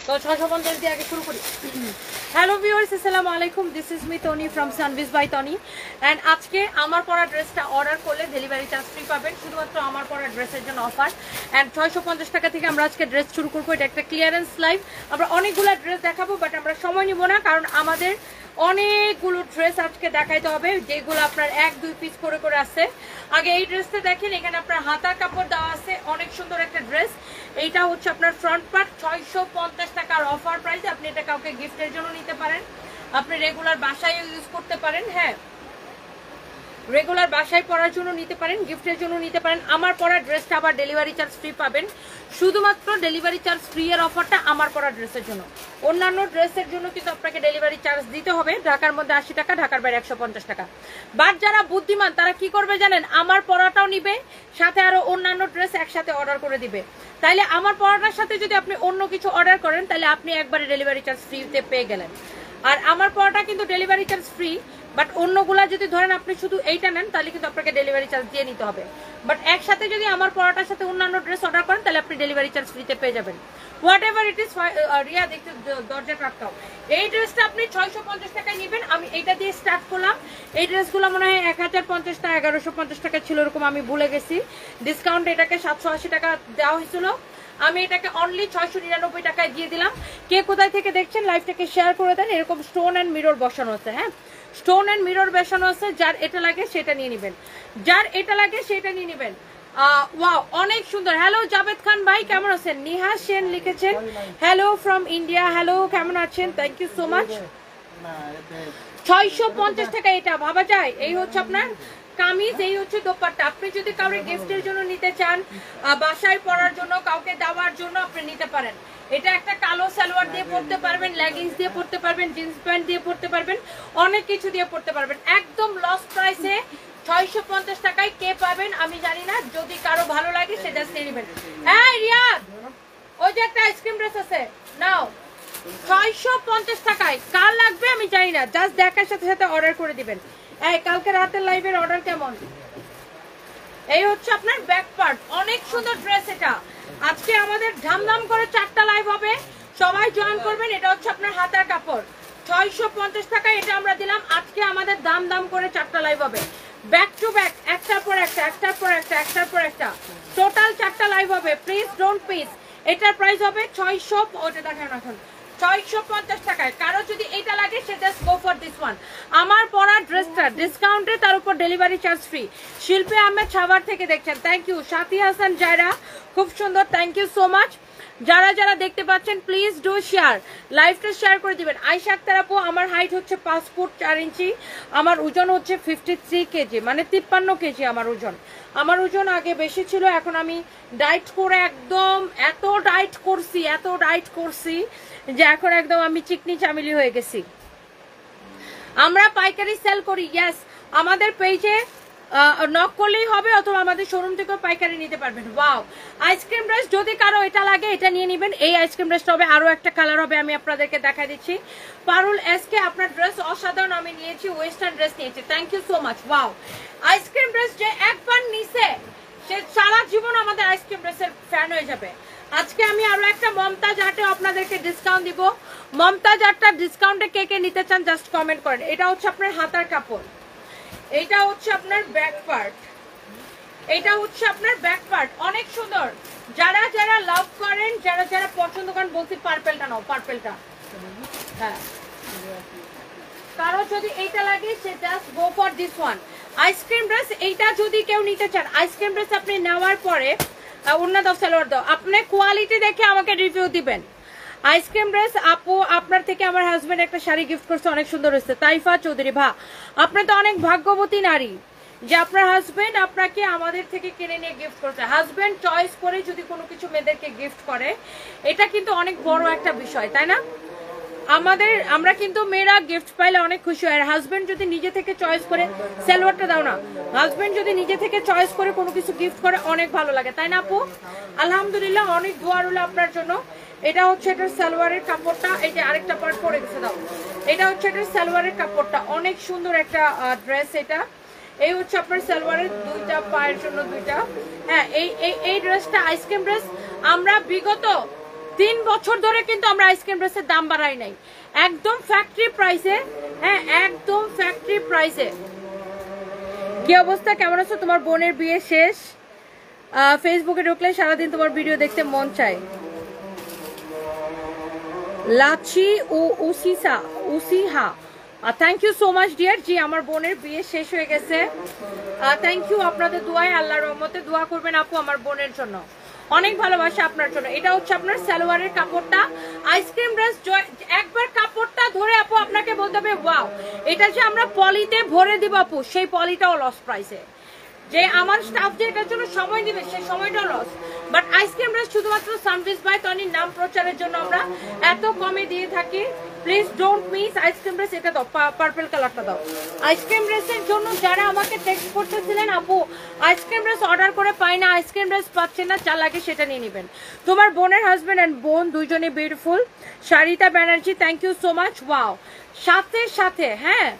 তো 650 দিয়ে আগে শুরু করি। হ্যালো ভিউয়ার্স, আসসালামু আলাইকুম। This is me Toni from Sanvis by Toni. And আজকে আমার পরা ড্রেসটা অর্ডার করলে ডেলিভারি চার্জ ফ্রি পাবেন, শুধুমাত্র আমার পরা ড্রেসের জন্য অফার। অ্যান্ড 650 টাকা থেকে আমরা আজকে ড্রেস শুরু করবো। এটা একটা ক্লিয়ারেন্স লাইভ। আমরা অনেকগুলো ড্রেস দেখাবো, বাট আমরা সময় নিব না, কারণ আমাদের অনেকগুলো ড্রেস আজকে দেখাইতে হবে, যেগুলো আপনার 1-2 পিস করে করে আছে। আগে এই ড্রেসটা দেখেন, এখানে আপনার হাতার কাপড় দেওয়া আছে, অনেক সুন্দর একটা ড্রেস। এইটা হচ্ছে আপনার ফ্রন্ট পার্ট, 650 টাকার অফার প্রাইস। আপনি এটা কাউকে গিফটের জন্য নিতে পারেন, আপনি রেগুলার বাসায় ইউজ করতে পারেন। হ্যাঁ, রেগুলার বাসায় পরার জন্য নিতে পারেন, গিফটের জন্য নিতে পারেন। আমার পরা ড্রেসটা আবার ডেলিভারি চার্জ ফ্রি পাবেন, শুধুমাত্র ডেলিভারি চার্জ ফ্রি এর অফারটা আমার পরা ড্রেসের জন্য। অন্যান্য ড্রেসের জন্য কিন্তু আপনাকে ডেলিভারি চার্জ দিতে হবে। ঢাকার মধ্যে 80 টাকা, ঢাকার বাইরে 150 টাকা। বাট যারা বুদ্ধিমান তারা কি করবে জানেন, আমার পরাটাও নিবে, সাথে আরো অন্যান্য ড্রেস একসাথে অর্ডার করে দিবে। তাইলে আমার পরাটার সাথে যদি আপনি অন্য কিছু অর্ডার করেন, তাহলে আপনি একবারে ডেলিভারি চার্জ ফ্রিতে পেয়ে গেলেন। আর আমার পরাটা কিন্তু ডেলিভারি চার্জ ফ্রি, বাট অন্যগুলা যদি ধরেন আপনি শুধু এইটা নেন, তাহলে কিন্তু আপনাকে ডেলিভারি চার্জ দিয়ে নিতে হবে। বাট একসাথে যদি আমার পরাটার সাথে অন্যান্য ড্রেস অর্ডার করেন, তাহলে আপনি ডেলিভারি চার্জ ফ্রিতে পেয়ে যাবেন। What ever it is. Riya দেখতে দরজা আটকাও। এই ড্রেসটা আপনি 650 টাকায় নেবেন। আমি এইটা দিয়ে স্টার্ট করলাম। এই ড্রেসগুলো মনে হয় 1050 টাকা 1150 টাকা ছিল, এরকম আমি ভুলে গেছি। ডিসকাউন্ট এটাকে 780 টাকা দেওয়া হয়েছিল, আমি এটাকে অনলি 699 টাকায় দিয়ে দিলাম। কে কোথায় থেকে দেখছেন লাইভটাকে শেয়ার করে দেন। এরকম স্টোন অ্যান্ড মিরর বসানো আছে। হ্যাঁ, স্টোন অ্যান্ড মিরর বসানো আছে। যার এটা লাগে সেটা নিয়ে নেবেন, যার এটা লাগে সেটা নিয়ে নেবেন। ওয়াও, অনেক সুন্দর। হ্যালো জাভেদ খান ভাই, কেমন আছেন? নিহা সেন লিখেছেন হ্যালো ফ্রম ইন্ডিয়া। হ্যালো, কেমন আছেন? Thank you so much. 650 টাকা এটা ভাবা যায়। এই হচ্ছে আপনার কামিজ, এই হচ্ছে দোপাট্টা। আপনি যদি কাউকে গিফটের জন্য নিতে চান, বাসায় পরার জন্য, কাউকে দেওয়ার জন্য আপনি নিতে পারেন। এটা একটা কালো সালোয়ার দিয়ে পরতে পারবেন, লেগিংস দিয়ে পরতে পারবেন, জিন্স প্যান্ট দিয়ে পরতে পারবেন, অনেক কিছু দিয়ে পরতে পারবেন। একদম লস প্রাইসে 650 টাকায় কে পাবেন আমি জানি না। যদি কারো ভালো লাগে সেটা নিয়ে নেবেন। হ্যাঁ রিয়াদ, ওই যে একটা আইসক্রিম ড্রেস আছে, নাও 650 টাকায়। কার লাগবে আমি জানি না, জাস্ট দেখার সাথে সাথে অর্ডার করে দিবেন। এই কালকে রাতের লাইভের অর্ডার কেমন? এই হচ্ছে আপনার ব্যাক পার্ট, অনেক সুন্দর ড্রেস এটা। আজকে আমাদের ধামধাম করে 4টা লাইভ হবে, সবাই জয়েন করবেন। এটা হচ্ছে আপনার হাতার কাপড়, 650 টাকা এটা আমরা দিলাম। আজকে আমাদের দাম দাম করে 4টা লাইভ হবে, ব্যাক টু ব্যাক, একটার পর একটা, একটার পর একটা, একটার পর একটা, টোটাল 4টা লাইভ হবে। Please don't miss. এটার প্রাইস হবে 600, ওটা দেখেন এখন 650 টাকায়। কারো যদি এটা লাগে সে just go for this one. আমার পরা ড্রেসটা ডিসকাউন্টে, তার উপর ডেলিভারি চার্জ ফ্রি। শিল্পী আহমেদ সাভার থেকে দেখছেন, থ্যাংক ইউ। সাথী হাসান জায়রা, খুব সুন্দর, থ্যাংক ইউ সো মাচ। যারা যারা দেখতে পাচ্ছেন প্লিজ ডু শেয়ার, লাইভটা শেয়ার করে দিবেন। আয়শা আক্তার আপু, আমার হাইট হচ্ছে 5 ফুট 4 ইঞ্চি, আমার ওজন হচ্ছে 53 কেজি, মানে 53 কেজি আমার ওজন। আমার ওজন আগে বেশি ছিল, এখন আমি ডায়েট করে একদম এত ডায়েট করছি যে এখন একদম আমি চিকনি চামিলি হয়ে গেছি। আমরা পাইকারি সেল করি, ইয়েস। আমাদের পেজে নক করলেই হবে, অথবা আমাদের শোরুম থেকেও পাইকারি নিতে পারবেন। ওয়াও, আইসক্রিম ড্রেস যদি কারো এটা লাগে এটা নিয়ে নেবেন। এই আইসক্রিম ড্রেসটা হবে, আরো একটা কালার হবে, আমি আপনাদেরকে দেখাই দিচ্ছি। পারুল এসকে, আপনার ড্রেস অসাধারণ, আমি নিয়েছি, ওয়েস্টার্ন ড্রেস নিয়েছি, thank you so much. Wow, ice cream dress যে একবার নিছে সে সারা জীবন আমাদের আইসক্রিম ড্রেসের ফ্যান হয়ে যাবে। আজকে আমি আরো একটা মমতাজ আর্টে আপনাদেরকে ডিসকাউন্ট দিব। মমতাজ আর্টটা ডিসকাউন্টে কে কে নিতে চান জাস্ট কমেন্ট করেন। এটা হচ্ছে আপনার হাতার কাপড়, এটা হচ্ছে আপনার ব্যাক পার্ট, এটা হচ্ছে আপনার ব্যাক পার্ট, অনেক সুন্দর। যারা যারা লাভ করেন, যারা যারা পছন্দ করেন, বলছি পার্পেলটা নাও, পার্পেলটা। হ্যাঁ, কারো যদি এইটা লাগে সে just go for this one. Ice cream dress এইটা যদি কেউ নিতে চান, আইসক্রিম ড্রেস আপনি নেওয়ার পরে অন্য দাও, সালোয়ার দাও, আপনি কোয়ালিটি দেখে আমাকে রিভিউ দিবেন। আইসক্রিম ড্রেস আপু, আপনার থেকে আমার হাজবেন্ড একটা শাড়ি গিফট করছে, অনেক সুন্দর হয়েছে। তাইফা চৌধুরী, ভা আপনি তো অনেক ভাগ্যবতী নারী যে আপনার হাজবেন্ড আপনাকে আমাদের থেকে কিনে নিয়ে গিফট করছে। হাজবেন্ড চয়েস করে যদি কোনো কিছু মেয়েদেরকে গিফট করে, এটা কিন্তু অনেক বড় একটা বিষয়, তাই না? আমরা কিন্তু মেয়েরা গিফট পাইলে অনেক খুশি হয়। আর হাজবেন্ড যদি নিজে থেকে চয়েস করে, সালোয়ারটা দাও না, হাজবেন্ড যদি নিজে থেকে চয়েস করে কোনো কিছু গিফট করে অনেক ভালো লাগে, তাই না আপু? আলহামদুলিল্লাহ, অনেক দোয়া রইল আপনার জন্য। এটা হচ্ছে এটার সালোয়ারের কাপড়টা, এই যে আরেকটা পার্ট পরে গেছে, দাও। এটা হচ্ছে এটার সালোয়ারের কাপড়টা, অনেক সুন্দর একটা ড্রেস এটা। এই হচ্ছে আপনার সালোয়ারের দুইটা পায়ের জন্য দুইটা। হ্যাঁ, এই ড্রেসটা আইসক্রিম ড্রেস আমরা বিগত 3 বছর ধরে কিন্তু আমরা আইসক্রিম ড্রেসের দাম বাড়াই নাই, একদম ফ্যাক্টরি প্রাইসে। হ্যাঁ, একদম ফ্যাক্টরি প্রাইসে। কি অবস্থা, কেমন আছো? তোমার বোনের বিয়ে শেষ, ফেসবুকে ঢুকলে সারাদিন তোমার ভিডিও দেখতে মন চায়। লাচি ও উসিহা, thank you so much dear. জি, আমার বোনের বিয়ে শেষ হয়ে গেছে, থ্যাংক ইউ। আপনাদের দোয়ায়, আল্লাহর রহমতে দোয়া করবেন আপু আমার বোনের জন্য, অনেক ভালোবাসা আপনার জন্য। এটা হচ্ছে আপনার সালোয়ারের কাপড়টা, আইসক্রিম ড্রেস। একবার কাপড়টা ধরে আপু আপনাকে বলতে হবে ওয়াও, এটা যে আমরা পলিতে ভরে দিব আপু, সেই পলিটাও লস প্রাইসে। যে আমার স্টাফ যে এটার জন্য সময় দিবে সেই সময়টাও লস। বাট আইসক্রিম ড্রেস শুধুমাত্র সানভিস বাই তনির নাম প্রচারের জন্য আমরা এত কমে দিয়ে থাকি। Please don't miss ice cream dress. এটা দাও, পার্পল কালারটা দাও। আইসক্রিম ড্রেসের জন্য যারা আমাকে টেক্সট করতেছিলেন আপু আইসক্রিম ড্রেস অর্ডার করে পাই না, আইসক্রিম ড্রেস পাচ্ছেন না, যা লাগে সেটা নিয়ে নেবেন। তোমার বোনের হাজবেন্ড অ্যান্ড বোন দুইজনে beautiful. Sarita Banerjee, thank you so much. Wow, সাথে সাথে হ্যাঁ,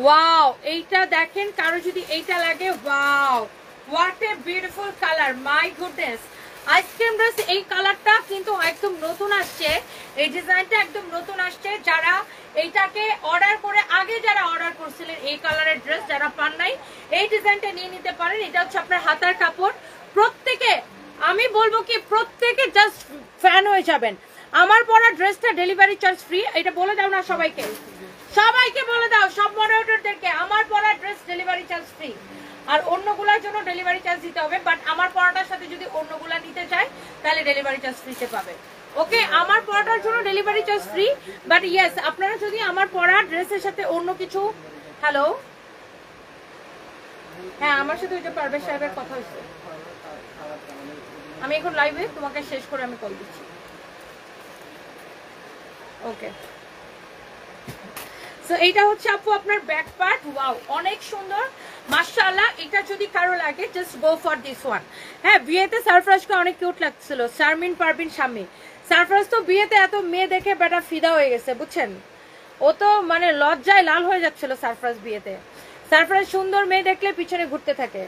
ওয়াও এইটা দেখেন, কারো যদি এইটা লাগে, wow what a beautiful colour, my goodness. Ice cream dress এই কালারটা কিন্তু একদম নতুন আসছে, এই ডিজাইনটা একদম নতুন আসছে। যারা এইটাকে অর্ডার করে আগে যারা অর্ডার করছিলেন এই কালারের ড্রেস, যারা পান নাই এই ডিজাইনটা নিয়ে নিতে পারেন। এটা হচ্ছে আপনার হাতার কাপড়। প্রত্যেকে আমি বলবো কি, প্রত্যেকে জাস্ট ফ্যান হয়ে যাবেন। আমার পরা ড্রেসটা ডেলিভারি চার্জ ফ্রি, এটা বলে দাও না সবাইকে, সবাইকে বলে দাও, সব মডারেটরদেরকে, আমার পরা ড্রেস ডেলিভারি চার্জ ফ্রি। আর অন্যগুলোর জন্য ডেলিভারি চার্জ দিতে হবে, বাট আমার পরাটার সাথে যদি অন্যগুলা নিতে চায় তাহলে ডেলিভারি চার্জ ফ্রিতে পাবে। ওকে, আমার পরাটার জন্য delivery charge free, but yes আপনারা যদি আমার পরা ড্রেসের সাথে অন্য কিছু। হ্যালো, হ্যাঁ আমার সাথে ওই যে পারভেজ সাহেবের কথা হয়েছে, আমি এখন লাইভে, তোমাকে শেষ করে আমি কল দিচ্ছি। ওকে, সো এইটা হচ্ছে আপু আপনার ব্যাক পার্ট। ওয়াও, অনেক সুন্দর মাশাআল্লাহ। এটা যদি কারো লাগে just go for this one. হ্যাঁ, বিয়েতে সারফরাজকে অনেক কিউট লাগছিল, শারমিন পারভিন শাম্মী। সারফরাজ তো বিয়েতে এত মেয়ে দেখে বেটা ফিদা হয়ে গেছে বুঝছেন, ও তো মানে লজ্জায় লাল হয়ে যাচ্ছিল সারফরাজ বিয়েতে। সারফরাজ সুন্দর মেয়ে দেখলে পিছনে ঘুরতে থাকে,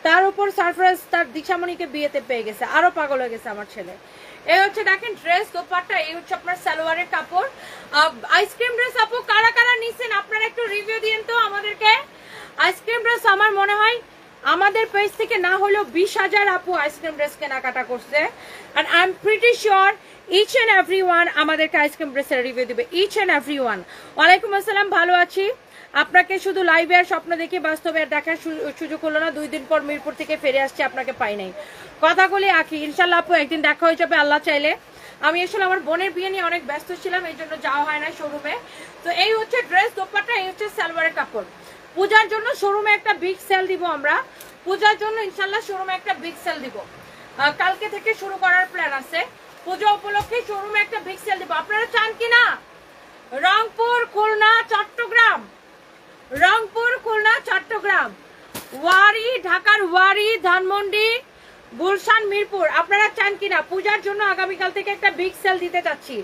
তার উপর সারফরাজ তার দিশামণিকে বিয়েতে পেয়ে গেছে, আরো পাগল হয়ে গেছে আমার ছেলে। এই হচ্ছে দেখেন ড্রেস, দোপাট্টা, এই হচ্ছে আপনার সালোয়ারের কাপড়। আইসক্রিম ড্রেস আপু কারা কারা নিছেন আপনারা একটু রিভিউ দিয়েন তো আমাদেরকে। আইসক্রিম ড্রেস আমার মনে হয় আমাদের পেজ থেকে না হলেও 20,000 আপু আইসক্রিম ড্রেস কেনাকাটা করছে, and I am pretty sure each and everyone আমাদেরকে আইসক্রিম ড্রেসের রিভিউ দিবে, each and everyone। ওয়ালাইকুম আসসালাম, ভালো আছি। আপনাকে শুধু লাইভে আর স্বপ্ন দেখে বাস্তবে আর দেখার সুযোগ হলো না, 2 দিন পর মিরপুর থেকে ফিরে আসছি, আপনাকে পাই নাই। কথাগুলি আঁকি, ইনশাল্লাহ আপু একদিন দেখা হয়ে যাবে আল্লাহ চাইলে। আমি আসলে আমার বোনের বিয়ে নিয়ে অনেক ব্যস্ত ছিলাম, এই জন্য যাওয়া হয় না শোরুমে। তো এই হচ্ছে ড্রেস, দোপাট্টা, এই হচ্ছে সালোয়ারের কাপড়। পূজার জন্য শোরুমে একটা বিগ সেল দিব আমরা, পূজার জন্য ইনশাল্লাহ শোরুমে একটা বিগ সেল দিব, কালকে থেকে শুরু করার প্ল্যান আছে। পূজা উপলক্ষে শোরুমে একটা বিগ সেল দিব, আপনারা চান কিনা? রংপুর, খুলনা, চট্টগ্রাম, রংপুর, খুলনা, চট্টগ্রাম, ওয়ারি, ঢাকার ওয়ারি, ধানমন্ডি, গুলশান, মিরপুর, আপনারা চান কিনা? পূজার জন্য আগামীকাল থেকে একটা বিগ সেল দিতে চাচ্ছি।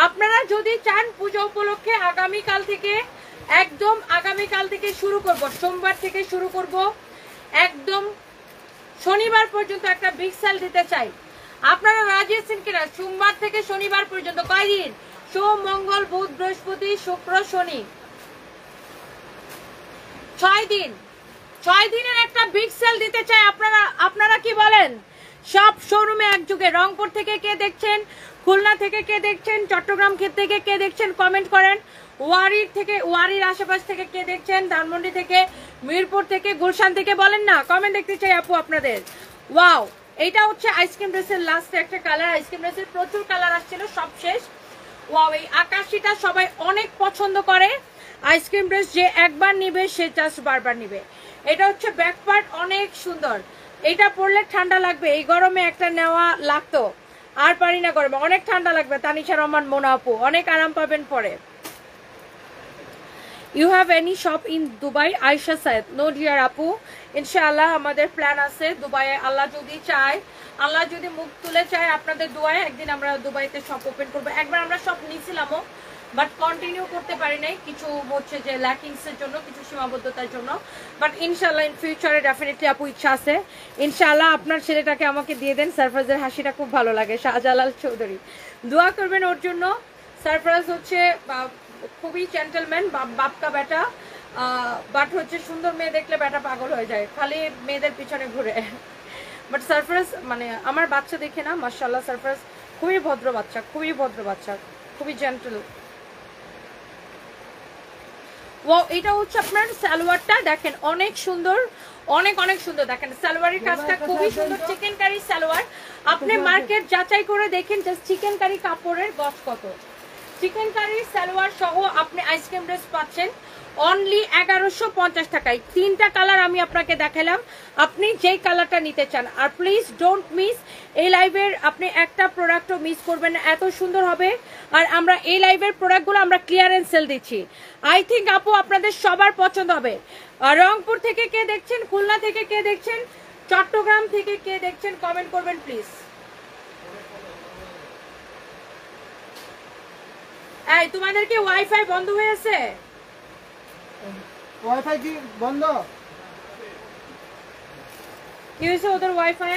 আপনারা যদি চান পূজা উপলক্ষে আগামীকাল থেকে, একদম আগামীকাল থেকে শুরু করব, সোমবার থেকে শুরু করব, একদম শনিবার পর্যন্ত একটা বিগ সেল দিতে চাই। আপনারা রাজি আছেন কিনা? সোমবার থেকে শনিবার পর্যন্ত কয়দিন? সোম, মঙ্গল, বুধ, বৃহস্পতি, শুক্র, শনি, 6 দিন। 6 দিনের একটা বিগ সেল দিতে চাই। আপনারা কি বলেন? সব শোরুমে একযুগে। রংপুর থেকে কে দেখছেন, খুলনা থেকে কে দেখছেন, চট্টগ্রাম থেকে কে দেখছেন কমেন্ট করেন। ওয়ারির থেকে, ওয়ারির আশেপাশ থেকে কে দেখছেন, ধানমন্ডি থেকে, মিরপুর থেকে, গুলশান থেকে বলেন না, কমেন্ট দেখতে চাই আপু আপনাদের। ওয়াও, এইটা হচ্ছে আইসক্রিম ড্রেসের লাস্ট একটা কালার। আইসক্রিম ড্রেসের প্রচুর কালার আসছিল, সব শেষ। ওয়াও, এই আকাশিটা সবাই অনেক পছন্দ করে। আইসক্রিম ড্রেস যে একবার নিবে সে জাস্ট বারবার নিবে। এটা হচ্ছে ব্যাক পার্ট, অনেক সুন্দর। এটা পরলে ঠান্ডা লাগবে, এই গরমে একটা নেওয়া লাগতো, আর পারি না গরমে, অনেক ঠান্ডা লাগবে। তানিশা রহমান, মোনা আপু, অনেক আরাম পাবেন পরে। You have any shop in Dubai? Ayesha Saeed, no dear আপু, ইনশাআল্লাহ আমাদের প্ল্যান আছে দুবাইয়ে, আল্লাহ যদি চায়, আল্লাহ যদি মুখ তুলে চায়, আপনাদের দোয়ায় একদিন আমরা দুবাইতে শপ ওপেন করবো। একবার আমরা শপ নিয়েছিলামও, বাট কন্টিনিউ করতে পারি নাই কিছু হচ্ছে যে ল্যাকিংসের জন্য, কিছু সীমাবদ্ধতার জন্য। বাট ইনশাল্লাহ ইন ফিউচারে ডেফিনেটলি আপু ইচ্ছা আছে, ইনশাল্লাহ আপনার ছেলেটাকে আমাকে দিয়ে দেন, সারফরাজের হাসিটা খুব ভালো লাগে। শাহজালাল চৌধুরী, দোয়া করবেন ওর জন্য। সারফরাজ হচ্ছে খুবই জেন্টলম্যান, বাপকা বেটা, বাট হচ্ছে সুন্দর মেয়ে দেখলে বেটা পাগল হয়ে যায়, খালি মেয়েদের পিছনে ঘুরে। বাট সারফরাজ মানে আমার বাচ্চা দেখে না, মাশাআল্লাহ সারফরাজ খুবই ভদ্র বাচ্চা, খুবই ভদ্র বাচ্চা, খুবই জেন্টল। ও এটা হচ্ছে আপনার সালোয়ারটা দেখেন অনেক সুন্দর, অনেক অনেক সুন্দর। দেখেন সালোয়ারের কাজটা খুবই সুন্দর, চিকেন কারি সালোয়ার। আপনি মার্কেট যাচাই করে দেখেন জাস্ট চিকেন কারি কাপড়ের গজ কত। চিকেন কারি সালোয়ার সহ আপনি আইসক্রিম ড্রেস পাচ্ছেন অনলি 1150 টাকায়। 3টা কালার আমি আপনাকে দেখালাম, আপনি যেই কালারটা নিতে চান। আর প্লিজ ডোন্ট মিস এই লাইভের, আপনি একটা প্রোডাক্টও মিস করবেন না, এত সুন্দর হবে। আর আমরা এই লাইভের প্রোডাক্টগুলো আমরা ক্লিয়ারেন্স সেল দিচ্ছি, আই থিঙ্ক আপু আপনাদের সবার পছন্দ হবে। রংপুর থেকে কে দেখছেন, খুলনা থেকে কে দেখছেন, চট্টগ্রাম থেকে কে দেখছেন, কমেন্ট করবেন প্লিজ। এই তোমাদের কি ওয়াইফাই বন্ধ হয়ে আছে? ওয়াইফাই কি বন্ধ? কি হয়েছে ওদের ওয়াইফাই?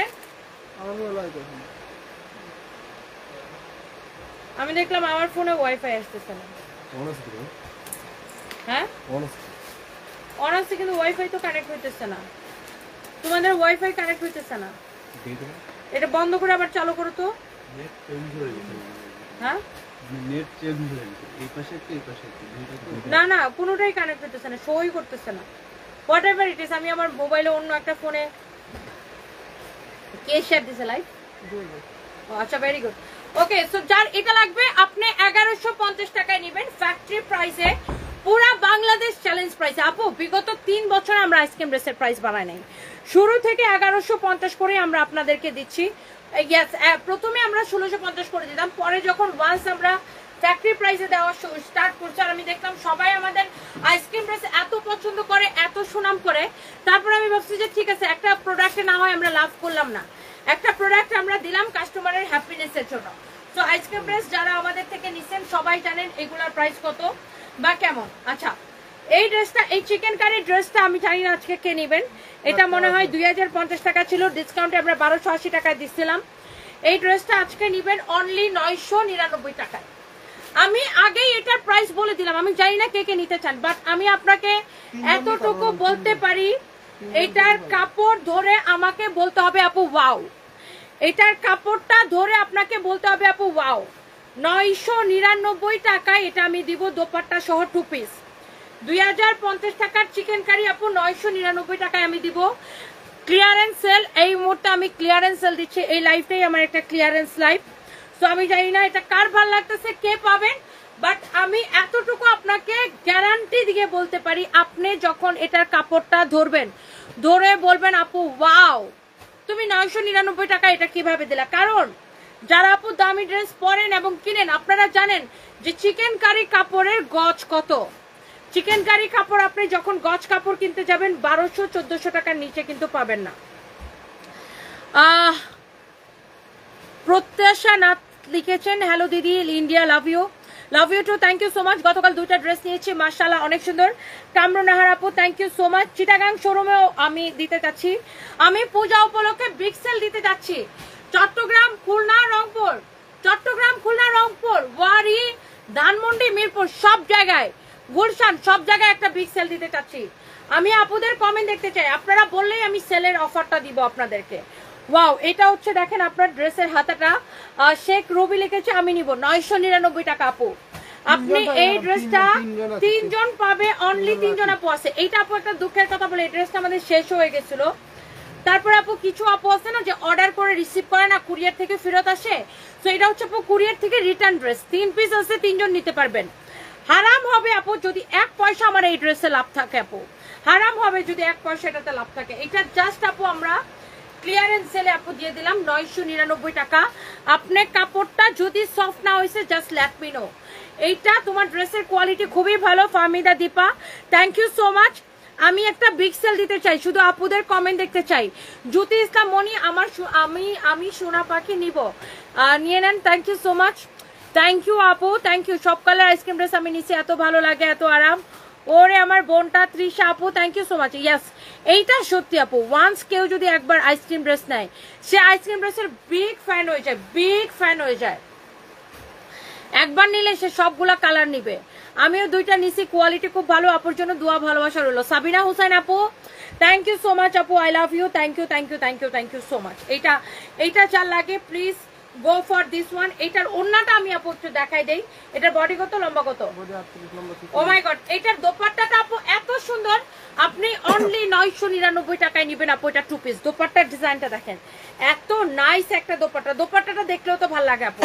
আমি দেখলাম আমার ফোনে ওয়াইফাই আসতেছে না। হ্যাঁ অন আছে কিন্তু ওয়াইফাই তো কানেক্ট হইতেছে না। তোমাদের ওয়াইফাই কানেক্ট হইতেছে না, এটা বন্ধ করে আবার চালু করো তো। হ্যাঁ নেট চেঞ্জ হয়ে গেছে, এই পাশে একটু এই পাশে একটু। না না কোনোটাই কানেক্ট হইতেছে না, শোই করতেছে না। হোয়াট এভার ইট ইজ, আমি আমার মোবাইলে অন্য একটা ফোনে কে শেয়ার দিছে লাইভ। আচ্ছা ভেরি গুড, ওকে। সো যার এটা লাগবে আপনি 1150 টাকায় নেবেন ফ্যাক্টরি প্রাইসে, পুরা বাংলাদেশ চ্যালেঞ্জ প্রাইসে। আপু বিগত 3 বছর আমরা আইসক্রিম ড্রেসের প্রাইস বাড়াই নাই, শুরু থেকে 1150 করে আমরা আপনাদেরকে দিচ্ছি। প্রথমে আমরা 1650 করে দিতাম, পরে যখন ওয়ান্স আমরা ফ্যাক্টরি প্রাইসে দেওয়া স্টার্ট করছে আর আমি দেখলাম সবাই আমাদের আইসক্রিম ড্রেস এত পছন্দ করে, এত সুনাম করে, তারপর আমি ভাবছি যে ঠিক আছে একটা প্রোডাক্টে না হয় আমরা লাভ করলাম না, একটা প্রোডাক্ট আমরা দিলাম কাস্টমারের হ্যাপিনেসের জন্য। তো আইসক্রিম ড্রেস যারা আমাদের থেকে নিছেন সবাই জানেন এগুলার প্রাইস কত বা কেমন। আচ্ছা এই ড্রেসটা, এই চিকেন কারি ড্রেসটা আমি জানি না আজকে কে নেবেন, এটা মনে হয় 2050 টাকা ছিল, ডিসকাউন্টে আমরা 1280 টাকায় দিচ্ছিলাম। এই ড্রেসটা আজকে নেবেন অনলি 999 টাকায়। আমি আগেই এটার প্রাইস বলে দিলাম, আমি জানি না কে কে নিতে চান, বাট আমি আপনাকে এতটুকু বলতে পারি এটার কাপড় ধরে আমাকে বলতে হবে আপু ওয়াও, এটার কাপড়টা ধরে আপনাকে বলতে হবে আপু ওয়াও। 999 টাকায় এটা আমি দিব দোপাট্টা সহ 2 পিস। 2050 টাকার চিকেন কারি আপু 999 টাকায় আমি দিব। ক্লিয়ারেন্স সেল, এই মুহূর্তে আমি ক্লিয়ারেন্স সেল দিচ্ছি, এই লাইভটাই আমার একটা ক্লিয়ারেন্স লাইভ। তো আমি জানি না এটা কার ভালো লাগতেছে, কে পাবেন, বাট আমি এতটুকু আপনাকে গ্যারান্টি দিয়ে বলতে পারি আপনি যখন এটার কাপড়টা ধরবেন, ধরে বলবেন আপু ওয়াও তুমি 999 টাকা এটা কিভাবে দিলা। কারণ যারা আপু দামি ড্রেস পরেন এবং কিনেন আপনারা জানেন যে চিকেন কারি কাপড়ের গজ কত। চিকেন কারি কাপড় আপনি যখন গজ কাপড় কিনতে যাবেন 1200-1400 টাকার নিচে কিন্তু পাবেন না। প্রত্যাশা নাথ লিখেছেন, হ্যালো দিদি India, love you, love you too, thank you so much. গতকাল 2টা ড্রেস নিয়েছি মাশাআল্লাহ অনেক সুন্দর। কামরুন নাহার আপু thank you so much. Chittagong শোরুমেও আমি দিতে যাচ্ছি, আমি পূজা উপলক্ষে বিগ সেল দিতে যাচ্ছি। চট্টগ্রাম, খুলনা, রংপুর, চট্টগ্রাম, খুলনা, রংপুর, ওয়ারি, ধানমন্ডি, মিরপুর সব জায়গায়, গুলশান সব জায়গায় একটা বিগ সেল দিতে চাচ্ছি। আমি আপুদের কমেন্ট দেখতে চাই, আপনারা বললেই আমি সেলের অফারটা দিব আপনাদেরকে। ওয়াও এটা হচ্ছে দেখেন আপনার ড্রেসের হাতাটা, শেখ রবি লিখেছে আমি নিব 999 টাকা আপু। আপনি এই ড্রেসটা 3 জন পাবে, অনলি 3 জন আপু আছে। এইটা আপু একটা দুঃখের কথা বলে এই ড্রেসটা আমাদের শেষ হয়ে গেছিল। তারপরে আপু কিছু আপু আছে না যে অর্ডার করে রিসিভ করে না, কুরিয়ার থেকে ফেরত আসে, তো এটা হচ্ছে আপু কুরিয়ার থেকে রিটার্ন ড্রেস, 3 পিস আছে, 3 জন নিতে পারবেন। হারাম হবে আপু যদি 1 পয়সা আমার এই ড্রেসে লাভ থাকে আপু, হারাম হবে যদি 1 পয়সা এটাতে লাভ থাকে। এটা জাস্ট আপু আমরা ক্লিয়ারেন্স সেলে আপু দিয়ে দিলাম 999 টাকা। আপনি কাপড়টা যদি সফট না হয়েছে জাস্ট লেট মি নো। এইটা তোমার ড্রেসের কোয়ালিটি খুবই ভালো। Fahmida Dipa thank you so much. আমি একটা বিগ সেল দিতে চাই, শুধু আপুদের কমেন্ট দেখতে চাই। জ্যোতি ইসলাম মনি, আমি সোনা পাখি নিব, নিয়ে নেন, thank you so much. Thank you আপু, থ্যাংক ইউ। সব কালার আইসক্রিম ড্রেস আমি নিচ্ছি, এত ভালো লাগে, এত আরাম। ওরে আমার বোনটা তৃষা আপু, থ্যাংক ইউ সো মাচ। ইয়াস, এইটা সত্যি আপু, ওয়ান্স কেউ যদি একবার আইসক্রিম ড্রেস নেয়, সে আইসক্রিম ড্রেসের বিগ ফ্যান হয়ে যায়, বিগ ফ্যান হয়ে যায়। একবার নিলে সে সবগুলা কালার নিবে। আমিও দুইটা নিছি, কোয়ালিটি খুব ভালো। আপুর জন্য দোয়া ভালোবাসা রইলো। সাবিনা হুসাইন আপু, থ্যাংক ইউ সো মাচ আপু, I love you, thank you thank you thank you thank you so much. এইটা যার লাগে please go for this one. এটার ওন্নাটা আমি আপু একটু দেখাই দেই। এটার বডি কত, লম্বা কত? ও মাই গড, এটার দোপাট্টাটা আপু এত সুন্দর, আপনি অনলি 999 টাকায় নিবেন আপু। এটা 2 পিস। দোপাট্টার ডিজাইনটা দেখেন, এত নাইস একটা দোপাট্টা। দোপাট্টাটা দেখলেও তো ভালো লাগে আপু,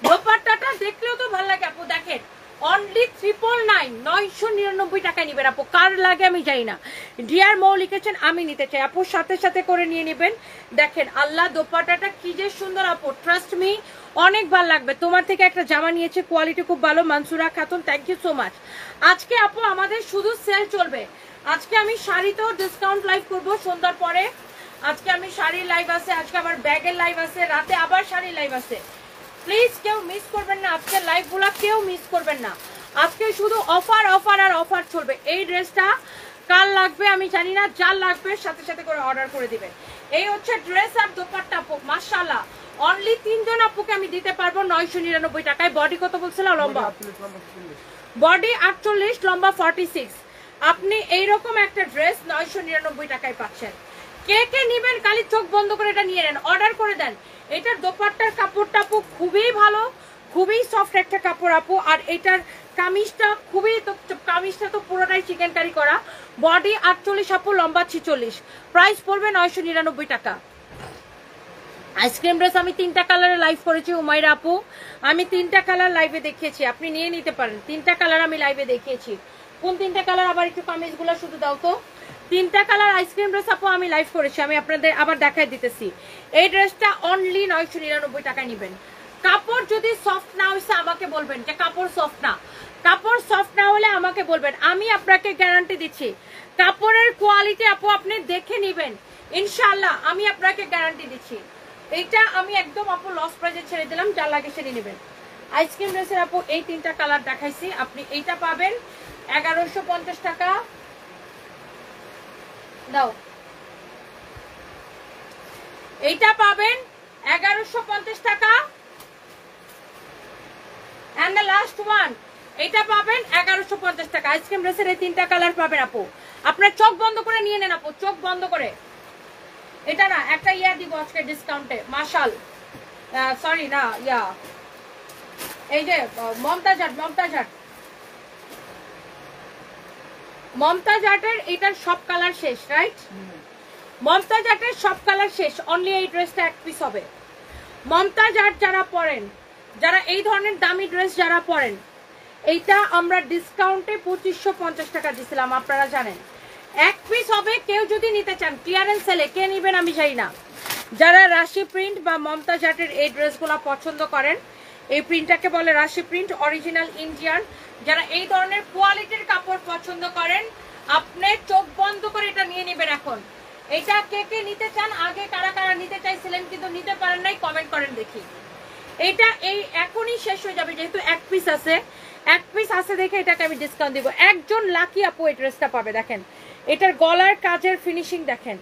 দোপাট্টাটা দেখলেও তো ভালো লাগে আপু। দেখেন অনলি 999 টাকায় নিবেন আপু। কার লাগে আমি জানি না। ডিয়ার মৌ লিখেছেন আমি নিতে চাই আপু, সাথে সাথে করে নিয়ে নেবেন। দেখেন আল্লাহ দোপাট্টাটা কি যে সুন্দর আপু, ট্রাস্ট মি অনেক ভালো লাগবে। তোমার থেকে একটা জামা নিয়েছে, কোয়ালিটি খুব ভালো। Mansura Khatun, thank you so much. আজকে আপু আমাদের শুধু সেল চলবে। আজকে আমি শাড়িতেও ডিসকাউন্ট লাইভ করবো সন্ধ্যার পরে। আজকে আমি শাড়ির লাইভ আছে, আজকে আবার ব্যাগের লাইভ আছে, রাতে আবার শাড়ির লাইভ আছে। প্লিজ কেউ মিস করবেন না আজকের লাইভগুলা, কেউ মিস করবেন না। আজকে শুধু অফার অফার আর অফার চলবে। এই ড্রেসটা কার লাগবে আমি জানি না, যার লাগবে সাথে সাথে করে অর্ডার করে দিবেন। এই হচ্ছে ড্রেস আর দোপাট্টা আপু, মাশাআল্লাহ। অনলি 3 জন আপুকে আমি দিতে পারবো 999 টাকায়। বডি কত বলছিলাম? লম্বা বডি 48, লম্বা 46। আপনি এইরকম একটা ড্রেস 999 টাকায় পাচ্ছেন। কে কে নিবেন খালি চোখ বন্ধ করে এটা নিয়ে নেন, অর্ডার করে দেন। এটার দোপাট্টার কাপড়টা আপু খুবই ভালো, খুবই সফট একটা কাপড় আপু। আর এটার কামিজটা খুবই, কামিজটা তো পুরোটাই চিকেন কারি করা। বডি 48 আপু, লম্বা 46। প্রাইস পড়বে 999 টাকা। আইসক্রিম ড্রেস আমি 3টা কালারে লাইভ করেছি উমাইরা আপু, আমি 3টা কালার লাইভে দেখিয়েছি, আপনি নিয়ে নিতে পারেন। 3টা কালার আমি লাইভে দেখিয়েছি। কোন 3টা কালার আবার একটু কামিজগুলো শুধু দাও তো। 3টা কালার আইসক্রিম ড্রেস আপু আমি লাইভ করেছি, আমি আপনাদের আবার দেখাই দিতেছি। এই ড্রেসটা অনলি 999 টাকায় নেবেন। কাপড় যদি সফট না হয়েছে আমাকে বলবেন যে কাপড় সফট না, কাপড় সফট না হলে আমাকে বলবেন। আমি আপনাকে গ্যারান্টি দিচ্ছি কাপড়ের কোয়ালিটি আপু আপনি দেখে নেবেন ইনশাআল্লাহ, আমি আপনাকে গ্যারান্টি দিচ্ছি। এইটা আমি একদম আপু লস প্রাইজে ছেড়ে দিলাম, যা লাগে সেটা নেবেন। আইসক্রিম ড্রেসের আপু এই 3টা কালার দেখাইছি, আপনি এইটা পাবেন 1150 টাকা। দাও, এইটা পাবেন 1150 টাকা। এন্ড দ্য লাস্ট ওয়ান, এটা পাবেন 1150 টাকা। আইসক্রিম ড্রেসের এই 3টা কালার পাবেন আপু। আপনার চোখ বন্ধ করে নিয়ে নেন আপু, চোখ বন্ধ করে। এটা না একটা ইয়া দিব আজকে ডিসকাউন্টে, মাশাল সরি না ইয়া, এই যে মমতাজ আর্টের এটার সব কালার শেষ, রাইট? মমতাজ আর্টের সব কালার শেষ, অনলি এই ড্রেসটা 1 পিস হবে। মমতাজ আর্ট যারা পরেন, যারা এই ধরনের দামি ড্রেস যারা পরেন, এইটা আমরা ডিসকাউন্টে 2550 টাকা দিছিলাম, আপনারা জানেন। 1 পিস হবে। কেউ যদি নিতে চান ক্লিয়ারেন্স সেলে, কে নিবেন আমি জানি না। যারা রাশি প্রিন্ট বা মমতাজ আর্টের এই ড্রেসগুলো পছন্দ করেন, এই প্রিন্টটাকে বলে রাশি প্রিন্ট, অরিজিনাল ইন্ডিয়ান। যারা এই ধরনের কোয়ালিটির কাপড় পছন্দ করেন, আপনি চোখ বন্ধ করে এটা নিয়ে নেবেন এখন। এটা কে কে নিতে চান, আগে কারা কারা নিতে চাইছিলেন কিন্তু নিতে পারেন নাই, কমেন্ট করেন দেখি। এটা এই এখনই শেষ হয়ে যাবে, যেহেতু 1 পিস আছে। 1 পিস আছে দেখে এটাকে আমি ডিসকাউন্ট দিব। একজন লাকি আপু এই ড্রেসটা পাবে। দেখেন এটার গলার কাজের ফিনিশিং দেখেন,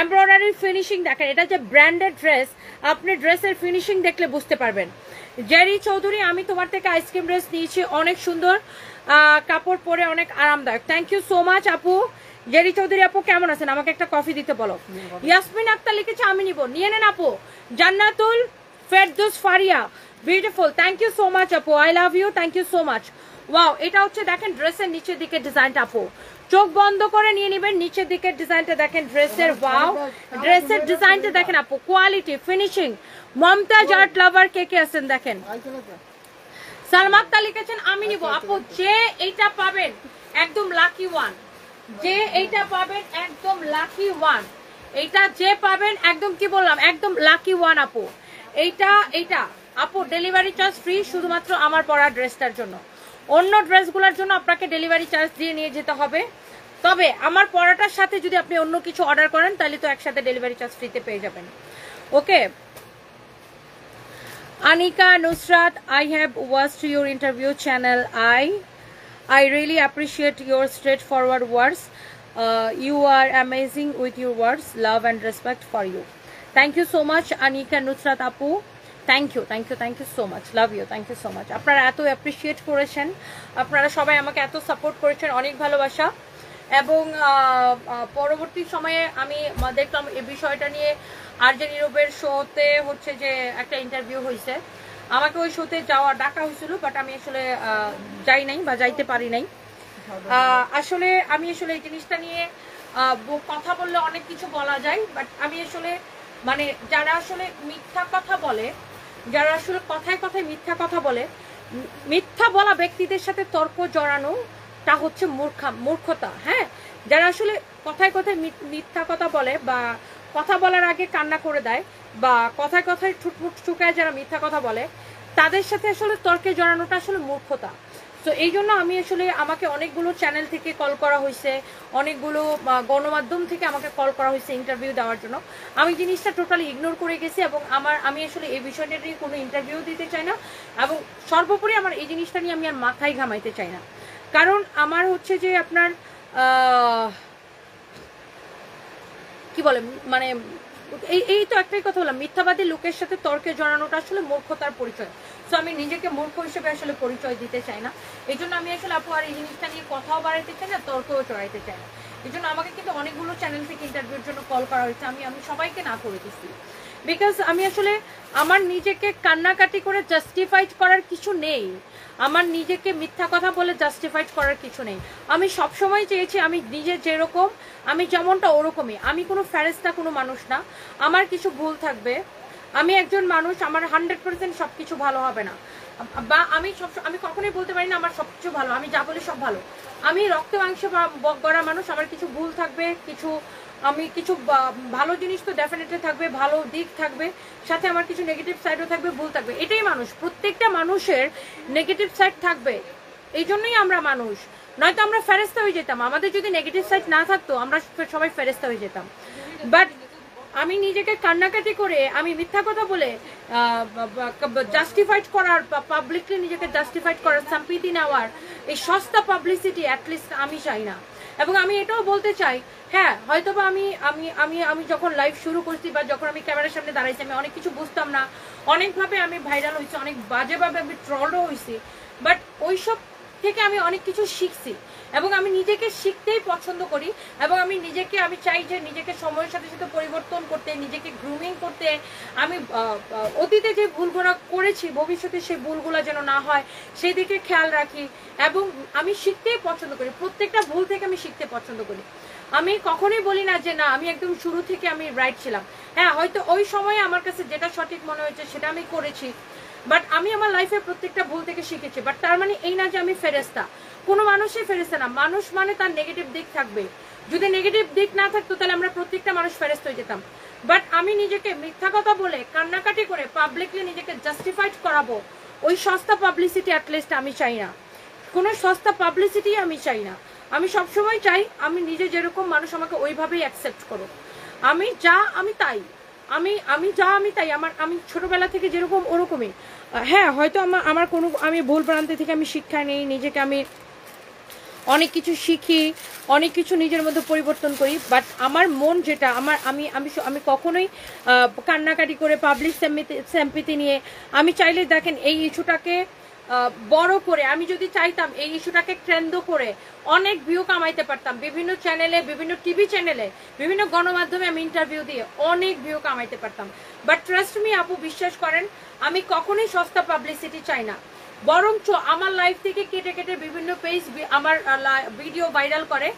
এমব্রয়ডারি ফিনিশিং দেখেন। এটা যে ব্র্যান্ডেড ড্রেস, আপনি ড্রেসের ফিনিশিং দেখলে বুঝতে পারবেন। জেরি চৌধুরী, আমি তোমার থেকে আইসক্রিম ড্রেস নিয়েছি, অনেক সুন্দর কাপড় পরে, অনেক আরামদায়ক। থ্যাংক ইউ সো মাচ আপু। জেরি চৌধুরী আপু কেমন আছেন? আমাকে একটা কফি দিতে বলো। ইয়াসমিন আক্তার লিখেছে আমি নিব, নিয়ে নেন আপু। Jannatul Ferdous Faria, beautiful, thank you so much আপু, I love you, thank you so much. Wow, এটা হচ্ছে দেখেন ড্রেসের নিচের দিকে ডিজাইনটা আপু, চোখ বন্ধ করে নিয়ে নেবেন। নিচের দিকের ডিজাইনটা দেখেন ড্রেসের, ওয়াও ড্রেসের ডিজাইনটা দেখেন আপু, quality finishing. Momtaz art lover কে কে আছেন দেখেন। সালমা আক্তার লিখেছেন আমি নিব। আপু যে এইটা পাবেন একদম লাকি ওয়ান, যে এইটা পাবেন একদম লাকি ওয়ান। এইটা যে পাবেন একদম কি বললাম, একদম লাকি ওয়ান আপু। এইটা আপু ডেলিভারি চার্জ ফ্রি শুধুমাত্র আমার পরা ড্রেসটার জন্য। অন্য ড্রেসগুলোর জন্য আপনাকে ডেলিভারি চার্জ দিয়ে নিয়ে যেতে হবে। তবে আমার পরাটার সাথে যদি আপনি অন্য কিছু অর্ডার করেন তাহলে তো একসাথে ডেলিভারি চার্জ ফ্রিতে পেয়ে যাবেন। ওকে, Anika Nusrat, I have watched your interview channel. I really appreciate your straightforward words. You are amazing with your words. Love and respect for you. Thank you so much, Anika Nusrat Apu. Thank you so much. Love you. Thank you so much. আপনারা এত appreciate করেছেন, আপনারা সবাই আমাকে এত support করেছেন, অনেক ভালোবাসা। এবং পরবর্তী সময়ে আমি দেখলাম এই বিষয়টা নিয়ে আরজে নীরবের শোতে হচ্ছে যে একটা ইন্টারভিউ হয়েছে, আমাকে ওই শোতে ডাকা হয়েছিল, বাট আমি আসলে যাই নাই বা যাইতে পারি নাই। আসলে আমি আসলে এই জিনিসটা নিয়ে কথা বললে অনেক কিছু বলা যায়, বাট আমি আসলে মানে যারা আসলে মিথ্যা কথা বলে, যারা আসলে কথায় কথায় মিথ্যা কথা বলে, মিথ্যা বলা ব্যক্তিদের সাথে তর্ক জড়ানো তা হচ্ছে মূর্খতা। হ্যাঁ, যারা আসলে কথায় কথায় মিথ্যা কথা বলে বা কথা বলার আগে কান্না করে দেয় বা কথায় কথায় ঠুটমুট চুকায় যারা মিথ্যা কথা বলে, তাদের সাথে আসলে তর্কে জড়ানোটা আসলে মূর্খতা। তো এই জন্য আমি আসলে আমাকে অনেকগুলো চ্যানেল থেকে কল করা হয়েছে, অনেকগুলো গণমাধ্যম থেকে আমাকে কল করা হয়েছে ইন্টারভিউ দেওয়ার জন্য। আমি জিনিসটা টোটালি ইগনোর করে গেছি এবং আমি আসলে এই বিষয়টা নিয়ে কোনো ইন্টারভিউ দিতে চাই না, এবং সর্বোপরি আমার এই জিনিসটা নিয়ে আমি আর মাথায় ঘামাইতে চাই না। কারণ আমার হচ্ছে যে আপনার কি বলে মানে এই তো একটাই কথা বললাম, মিথ্যাবাদী লোকের সাথে তর্কে জড়ানোটা আসলে মূর্খতার পরিচয়। তো আমি নিজেকে মূর্খ হিসেবে আসলে পরিচয় দিতে চাই না, এই জন্য আমি আসলে আপু আর এই জিনিসটা নিয়ে কথাও বাড়াইতে চাই না, তর্কও চড়াইতে চাই না। এই জন্য আমাকে কিন্তু অনেকগুলো চ্যানেল থেকে ইন্টারভিউর জন্য কল করা হয়েছে, আমি সবাইকে না করে দিচ্ছি। বিকজ আমি আসলে আমার নিজেকে কান্নাকাটি করে জাস্টিফাইড করার কিছু নেই, আমার নিজেকে মিথ্যা কথা বলে জাস্টিফাইড করার কিছু নেই। আমি সবসময় চেয়েছি আমি নিজে যেরকম আমি যেমনটা ওরকমই, আমি কোনো ফেরেস্তা কোনো মানুষ না, আমার কিছু ভুল থাকবে, আমি একজন মানুষ, আমার 100% সবকিছু ভালো হবে না, বা আমি কখনোই বলতে পারি না আমার সবকিছু ভালো, আমি যা বলি সব ভালো। আমি রক্ত মাংসে গড়া মানুষ, আমার কিছু ভুল থাকবে, কিছু ভালো জিনিস তো ডেফিনেটলি থাকবে, ভালো দিক থাকবে, সাথে আমার কিছু নেগেটিভ সাইডও থাকবে, ভুল থাকবে। এটাই মানুষ, প্রত্যেকটা মানুষের নেগেটিভ সাইড থাকবে, এই জন্যই আমরা মানুষ। নয়তো আমরা ফেরেস্তা হয়ে যেতাম, আমাদের যদি নেগেটিভ সাইড না থাকতো আমরা সবাই ফেরেস্তা হয়ে যেতাম। বাট আমি নিজেকে কান্নাকাটি করে, আমি মিথ্যা কথা বলে জাস্টিফাইড করার, পাবলিকলি নিজেকে জাস্টিফাইড করার, সাম্পিতি নেওয়ার এই সস্তা পাবলিসিটি অ্যাটলিস্ট আমি চাই না। এবং আমি এটাও বলতে চাই, হ্যাঁ হয়তোবা আমি যখন লাইভ শুরু করছি বা যখন আমি ক্যামেরার সামনে দাঁড়াইছি, আমি অনেক কিছু বুঝতাম না, অনেকভাবে আমি ভাইরাল হয়েছি, অনেক বাজেভাবে আমি ট্রলও হয়েছি, বাট ওইসব থেকে আমি অনেক কিছু শিখছি এবং আমি নিজেকে শিখতেই পছন্দ করি। এবং আমি চাই যে নিজেকে সময়ের সাথে সাথে পরিবর্তন করতে, নিজেকে গ্রুমিং করতে, আমি অতীতে যে ভুলগুলো করেছি ভবিষ্যতে সেই ভুলগুলো যেন না হয় সেই দিকে খেয়াল রাখি, এবং আমি শিখতেই পছন্দ করি, প্রত্যেকটা ভুল থেকে আমি শিখতে পছন্দ করি। আমি কখনোই বলি না যে না আমি একদম শুরু থেকে আমি রাইট ছিলাম, হ্যাঁ হয়তো ওই সময়ে আমার কাছে যেটা সঠিক মনে হয়েছে সেটা আমি করেছি, বাট আমি আমার লাইফের প্রত্যেকটা ভুল থেকে শিখেছি। বাট তার মানে এই না যে আমি ফেরেস্তা, কোনো মানুষই ফেরেস্তা না, মানুষ মানে তার নেগেটিভ দিক থাকবে, যদি নেগেটিভ দিক না থাকতো তাহলে আমরা প্রত্যেকটা মানুষ ফেরেস্তা হয়ে যেতাম। বাট আমি নিজেকে মিথ্যা কথা বলে কান্নাকাটি করে পাবলিকলি নিজেকে জাস্টিফাইড করাবো, ওই সস্তা পাবলিসিটি অ্যাটলিস্ট আমি চাই না, কোনো সস্তা পাবলিসিটি আমি চাই না। আমি সবসময় চাই আমি নিজে যেরকম মানুষ আমাকে ওইভাবেই অ্যাকসেপ্ট করো, আমি তাই, আমি তাই, আমি ছোটবেলা থেকে যেরকম ওরকমই। হ্যাঁ হয়তো আমার কোনো আমি ভুল প্রান্তে থেকে আমি শিক্ষা নেই, নিজেকে আমি অনেক কিছু শিখি, অনেক কিছু নিজের মধ্যে পরিবর্তন করি, বাট আমার মন যেটা আমি কখনোই কান্নাকাটি করে পাবলিক স্যাম্পিতি নিয়ে, আমি চাইলে দেখেন এই ইস্যুটাকে বড় করে, আমি যদি চাইতাম এই ইস্যুটাকে কেন্দ্র করে অনেক ভিউ কামাইতে পারতাম, বিভিন্ন চ্যানেলে, বিভিন্ন টিভি চ্যানেলে, বিভিন্ন গণমাধ্যমে আমি ইন্টারভিউ দিয়ে অনেক ভিউ কামাইতে পারতাম। বাট ট্রাস্ট মি আপু, বিশ্বাস করেন আমি কখনোই সস্তা পাবলিসিটি চাই না, বরঞ্চ আমার লাইফ থেকে কেটে কেটে বিভিন্ন পেজ আমার ভিডিও ভাইরাল করে,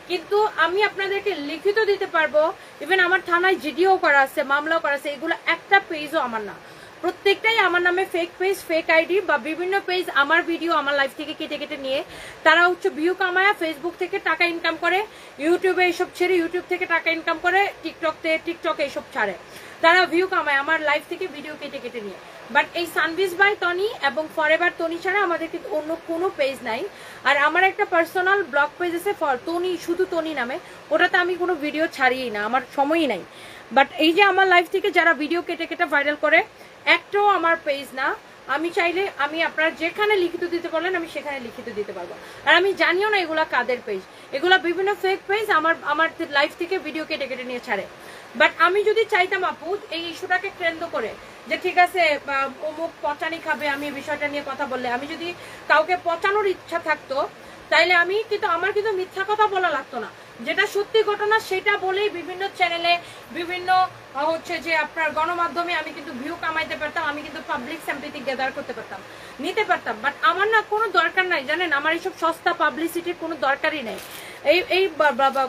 কিন্তু আমি আপনাদেরকে লিখিত দিতে পারবো, ইভেন আমার থানায় জিডিও করা আছে, মামলাও করা আছে, এগুলো একটা পেজও আমার না, প্রত্যেকটাই আমার নামে ফেক পেজ, ফেক আইডি বা বিভিন্ন পেজ আমার ভিডিও আমার লাইফ থেকে কেটে কেটে নিয়ে তারা হচ্ছে ভিউ কামায়া, ফেসবুক থেকে টাকা ইনকাম করে, ইউটিউবে এইসব ছেড়ে ইউটিউব থেকে টাকা ইনকাম করে, টিকটকে এইসব ছাড়ে, তারা ভিউ কামায় আমার লাইফ থেকে ভিডিও কেটে কেটে নিয়ে। বাট এই সানভিজ বাই তনি এবং ফরএভার তনি ছাড়া আমাদের কিন্তু অন্য কোনো পেজ নাই। আর আমার একটা পার্সোনাল ব্লগ পেজ আছে ফর তনি, শুধু তনি নামে, ওটাতে আমি কোনো ভিডিও ছাড়িই না, আমার সময়ই নাই। বাট এই যে আমার লাইফ থেকে যারা ভিডিও কেটে কেটে ভাইরাল করে, একটাও আমার পেজ না, আমি চাইলে আমি আপনারা যেখানে লিখিত দিতে বলেন আমি সেখানে লিখিত দিতে পারবো। আর আমি জানিও না এগুলা কাদের পেজ, এগুলা বিভিন্ন ফেক পেজ আমার লাইফ থেকে ভিডিও কেটে কেটে নিয়ে ছাড়ে। বাট আমি যদি চাইতাম আপু এই ইস্যুটাকে কেন্দ্র করে যে ঠিক আছে অমুক পচানি খাবে, আমি এই বিষয়টা নিয়ে কথা বললে, আমি যদি কাউকে পচানোর ইচ্ছা থাকতো তাইলে আমি কিন্তু আমার কিন্তু মিথ্যা কথা বলা লাগতো না, যেটা সত্যি ঘটনা সেটা বলেই বিভিন্ন চ্যানেলে বিভিন্ন হচ্ছে যে আপনার গণমাধ্যমে আমি কিন্তু ভিউ কামাইতে পারতাম, আমি কিন্তু পাবলিক সিম্প্যাথি গ্যাদার করতে পারতাম, নিতে পারতাম। বাট আমার না কোনো দরকার নাই, জানেন, আমার এইসব সস্তা পাবলিসিটির কোনো দরকারই নেই। এই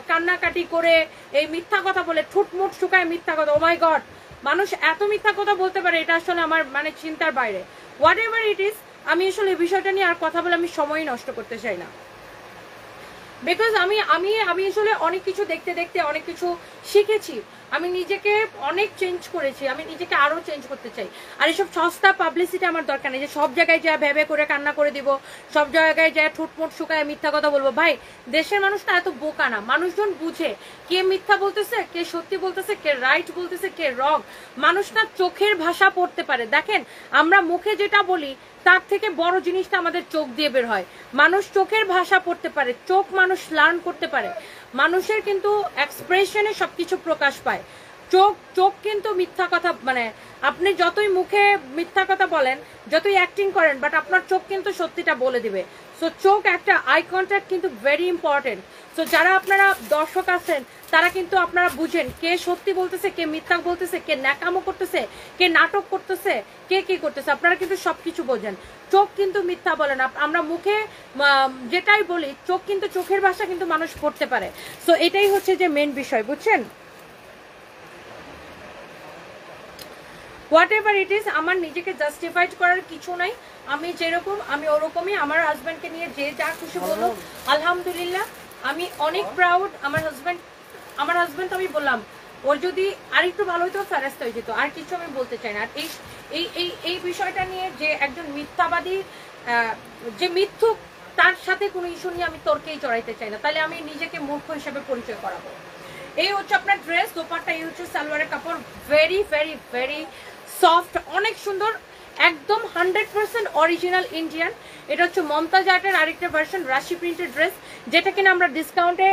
কান্নাকাটি করে এই মিথ্যা কথা বলে ঠুটমুট শুকায় মিথ্যা কথা, ও মাই গড, মানুষ এত মিথ্যা কথা বলতে পারে, এটা আসলে আমার মানে চিন্তার বাইরে। হোয়াট এভার ইট ইজ, আমি আসলে এই বিষয়টা নিয়ে আর কথা বলে আমি সময় নষ্ট করতে চাই না। বিকজ আমি আমি আমি আসলে অনেক কিছু দেখতে দেখতে অনেক কিছু শিখেছি, আমি নিজেকে অনেক চেঞ্জ করেছি, আমি নিজেকে আরো চেঞ্জ করতে চাই। আর এসব সস্তা পাবলিসিটি আমার দরকার নেই যে সব জায়গায় যা ভেবে করে কান্না করে দিব, সব জায়গায় যা ঠুটমুট শুকায় মিথ্যা কথা বলবো। ভাই, দেশের মানুষ না এত বোকা না, মানুষজন বুঝে কে মিথ্যা বলতেছে, কে সত্যি বলতেছে, কে রাইট বলতেছে, কে রং। মানুষ না চোখের ভাষা পড়তে পারে। দেখেন, আমরা মুখে যেটা বলি তার থেকে বড় জিনিসটা আমাদের চোখ দিয়ে বের হয়। মানুষ চোখের ভাষা পড়তে পারে, চোখ মানুষ লার্ন করতে পারে, মানুষের কিন্তু এক্সপ্রেশনে সবকিছু প্রকাশ পায়। চোখ কিন্তু মিথ্যা কথা, মানে আপনি যতই মুখে মিথ্যা কথা বলেন, যতই অ্যাক্টিং করেন, বাট আপনার চোখ কিন্তু সত্যিটা বলে দিবে। সো চোখ একটা আই কন্ট্যাক্ট কিন্তু ভেরি ইম্পর্টেন্ট। সো যারা আপনারা দর্শক আছেন তারা কিন্তু আপনারা বুঝেন কে সত্যি বলতেছে, কে মিথ্যা বলতেছে, কে ন্যাকামো করতেছে, কে নাটক করতেছে, কে কি করতেছে, আপনারা কিন্তু সবকিছু বোঝেন। চোখ কিন্তু মিথ্যা বলে না, আমরা মুখে যেটাই বলি চোখ কিন্তু চোখের ভাষা কিন্তু মানুষ পড়তে পারে। সো এটাই হচ্ছে যে মেন বিষয়, বুঝছেন। হোয়াট এভার ইট ইজ, আমার নিজেকে জাস্টিফাইড করার কিছু নাই, আমি যেরকম আমি ওরকমই। আমার হাজব্যান্ডকে নিয়ে যে যা খুশি বললো আলহামদুলিল্লাহ, আমি অনেক প্রাউড। আমার হাজব্যান্ড আমি বললাম ওর যদি আরেকটু ভালো হইতো ফেরেস্তা হয়ে যেত, আর কিছু আমি বলতে চাই না। আর এই বিষয়টা নিয়ে যে একজন মিথ্যাবাদী, যে মিথ্যুক, তার সাথে কোনো ইস্যু নিয়ে আমি তর্কেই চড়াইতে চাই না, তাহলে আমি নিজেকে মূর্খ হিসেবে পরিচয় করাবো। এই হচ্ছে আপনার ড্রেস, দোপাট্টা, এই হচ্ছে সালোয়ারের কাপড়, ভেরি ভেরি ভেরি সফট, অনেক সুন্দর, একদম 100% অরিজিনাল ইন্ডিয়ান। এটা হচ্ছে মমতাজ আর্টের আরেকটা ভার্সন, রাশি প্রিন্টের ড্রেস, যেটা কিনা আমরা ডিসকাউন্টে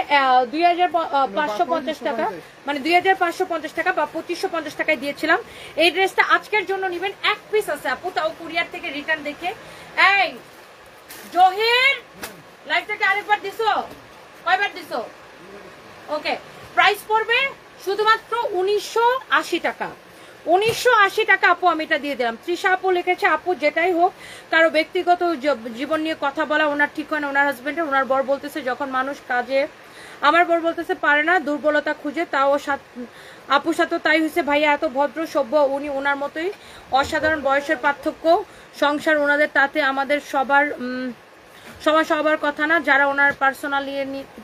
2550 টাকা, মানে 2550 টাকা বা 2550 টাকায় দিয়েছিলাম। এই ড্রেসটা আজকের জন্য নেবেন, এক পিস আছে আপু, তাও কুরিয়ার থেকে রিটার্ন দেখে। এই জহির, লাইভটাকে আরেকবার দিছো, কয়বার দিছো? ওকে, প্রাইস পড়বে শুধুমাত্র 1980 টাকা। 1980 টাকা আপু, আমি এটা দিয়ে দিলাম। তৃষা আপু লিখেছে, আপু যেটাই হোক কারো ব্যক্তিগত জীবন নিয়ে কথা বলা ওনার ঠিক হয় না। ওনার হাজবেন্ডের, ওনার বর বলতেছে যখন মানুষ কাজে, আমার বর বলতেছে পারে না, দুর্বলতা খুঁজে, তাও আপুর সাথে তাই হয়েছে। ভাইয়া এত ভদ্র সভ্য, উনি ওনার মতোই, অসাধারণ বয়সের পার্থক্য, সংসার ওনাদের, তাতে আমাদের সবার কথা না। যারা ওনার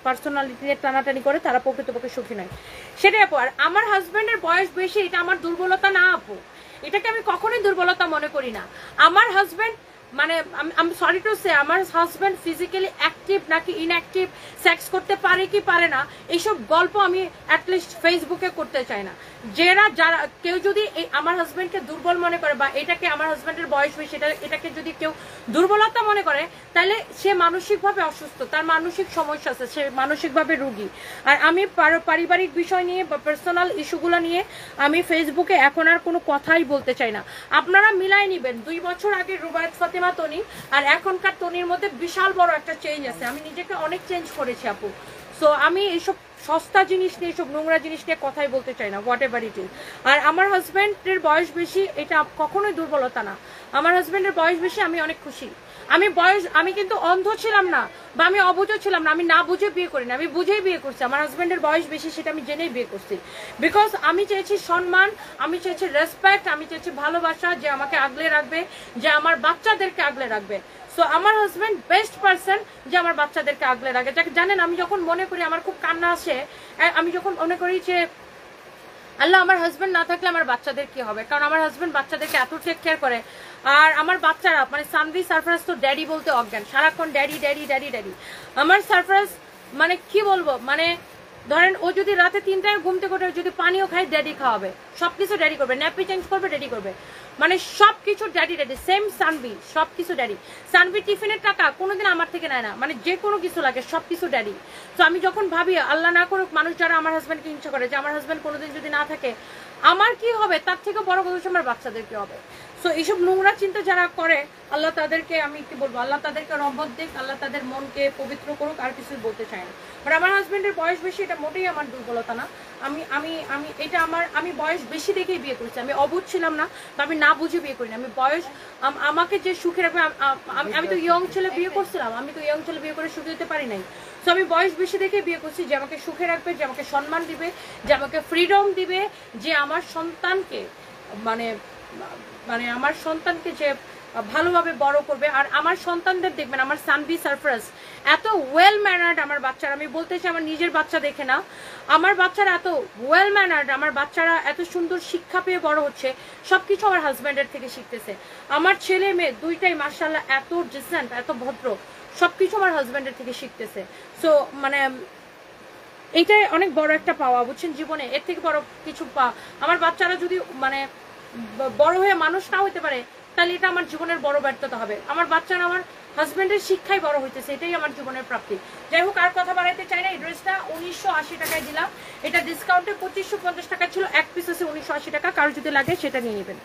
পার্সোনালিটি নিয়ে টানাটানি করে তারা প্রকৃতপক্ষে সুখী নয়, সেটাই আপু। আর আমার হাজবেন্ডের বয়স বেশি, এটা আমার দুর্বলতা না আপু, এটাকে আমি কখনোই দুর্বলতা মনে করি না। আমার হাজবেন্ড, মানে আমি সরি টু সে, আমার হাজবেন্ড ফিজিক্যালি অ্যাক্টিভ নাকি ইনঅ্যাক্টিভ, সেক্স করতে পারে কি পারে না, এইসব গল্প আমি অ্যাটলিস্ট ফেসবুকে করতে চাই না। যারা কেউ যদি আমার হাজবেন্ডকে দুর্বল মনে করে, বা এটাকে আমার হাজবেন্ডের বয়স বেশি এটাকে যদি কেউ দুর্বলতা মনে করে, তাহলে সে মানসিকভাবে অসুস্থ, তার মানসিক সমস্যা আছে, সে মানসিকভাবে রোগী। আর আমি পারিবারিক বিষয় নিয়ে বা পার্সোনাল ইস্যুগুলো নিয়ে আমি ফেসবুকে এখন আর কোনো কথাই বলতে চাই না। আপনারা মিলাই নিবেন 2 বছর আগে রুবায়েত ফাতেমা তনি আর এখনকার তনির মধ্যে বিশাল বড় একটা চেঞ্জ আছে। আমি নিজেকে অনেক চেঞ্জ করেছি আপু। সো আমি এইসব সস্তা জিনিস নিয়ে, এইসব নোংরা জিনিস নিয়ে কথাই বলতে চাই না, হোয়াট এভার ইট ইজ। আর আমার হাজব্যান্ডের বয়স বেশি, এটা কখনোই দুর্বলতা না। আমার হাজব্যান্ডের বয়স বেশি, আমি অনেক খুশি। আমি কিন্তু অন্ধ ছিলাম না, বা আমি অবুঝ ছিলাম না, আমি না বুঝে বিয়ে করি না, আমি বুঝেই বিয়ে করছি। আমার হাজব্যান্ডের বয়স বেশি, সেটা আমি জেনেই বিয়ে করছি। বিকজ আমি চেয়েছি সম্মান, আমি চেয়েছি রেসপেক্ট, আমি চেয়েছি ভালোবাসা, যে আমাকে আগলে রাখবে, যে আমার বাচ্চাদেরকে আগলে রাখবে। সো আমার হাজব্যান্ড বেস্ট পারসন যে আমার বাচ্চাদেরকে আগলে রাখে। যাকে জানেন, আমি যখন মনে করি আমার খুব কান্না আসে, আমি যখন মনে করি যে আল্লাহ আমার হাজব্যান্ড না থাকলে আমার বাচ্চাদের কি হবে, কারণ আমার হাজব্যান্ড বাচ্চাদেরকে এত টেক কেয়ার করে। আর আমার বাচ্চারা, মানে সানভি সারফরাজ তো ড্যাডি বলতে অজ্ঞান, সারাক্ষণ ড্যাডি ড্যাডি ড্যাডি ড্যাডি। আমার সারফরাজ, মানে কি বলবো, মানে ধরেন ও যদি রাতে 3টায় ঘুম থেকে ওঠে, যদি পানিও খায় ড্যাডি খাওয়াবে, সবকিছু ড্যাডি করবে, ন্যাপি চেঞ্জ করবে ড্যাডি করবে, মানে সবকিছু ড্যাডি ড্যাডি। সেম সানভি, সবকিছু ড্যাডি। সানভি টিফিনের টাকা কোনোদিন আমার থেকে নেয় না, মানে যে কোনো কিছু লাগে সবকিছু ড্যাডি। তো আমি যখন ভাবি আল্লাহ না করুক মানুষ যারা আমার হাজব্যান্ডকে হিংসা করে যে আমার হাজব্যান্ড কোনোদিন যদি না থাকে আমার কি হবে, তার থেকে বড় কথা হচ্ছে আমার বাচ্চাদের কি হবে। সো এইসব নোংরা চিন্তা যারা করে আল্লাহ তাদেরকে, আমি কি বলবো, আল্লাহ তাদেরকে রহমত দিক, আল্লাহ তাদের মনকে পবিত্র করুক, আর কিছু বলতে চাই না। বাট আমার হাজবেন্ডের বয়স বেশি, এটা মোটেই আমার দুর্বলতা না। আমি আমি আমি এটা আমি বয়স বেশি দেখেই বিয়ে করেছি, আমি অবুঝ ছিলাম না বা আমি না বুঝে বিয়ে করিনি। আমি বয়স আমাকে যে সুখে রাখবে, আমি তো ইয়ং ছেলে বিয়ে করছিলাম, আমি তো ইয়ং ছেলে বিয়ে করে সুখে দিতে পারি নাই। সো আমি বয়স বেশি দেখে বিয়ে করছি, যে আমাকে সুখে রাখবে, যে আমাকে সম্মান দিবে, যে আমাকে ফ্রিডম দিবে, যে আমার সন্তানকে মানে মানে আমার সন্তানকে যে ভালোভাবে বড় করবে। আর আমার সন্তানদের দেখবেন, আমার সানভি সারফরাজ এত ওয়েল ম্যানার্ড আমার বাচ্চারা, আমি বলতে চাই আমার নিজের বাচ্চা দেখে না, আমার বাচ্চারা এত ওয়েল ম্যানার্ড, আমার বাচ্চারা এত সুন্দর শিক্ষা পেয়ে বড় হচ্ছে, সবকিছু আমার হাজব্যান্ডের থেকে শিখতেছে। আমার ছেলে মেয়ে দুইটাই মাশাআল্লাহ এত ডিসেন্ট, এত ভদ্র, সবকিছু আমার হাজব্যান্ডের থেকে শিখতেছে। সো মানে এইটাই অনেক বড় একটা পাওয়া, বুঝছেন, জীবনে এর থেকে বড় কিছু আমার বাচ্চারা যদি মানে বড় হয়ে মানুষ না হইতে পারে তাহলে এটা আমার জীবনের বড় ব্যর্থতা হবে। আমার বাচ্চারা আমার হাজবেন্ডের শিক্ষায় বড় হইতেছে, এটাই আমার জীবনের প্রাপ্তি। যাই হোক, আর কথা বাড়াইতে চাই না। এই ড্রেসটা 1980 টাকায় দিলাম, এটা ডিসকাউন্টে 2550 টাকা ছিল, এক পিস আছে 1980 টাকা, কারো যদি লাগে সেটা নিয়ে নেবেন।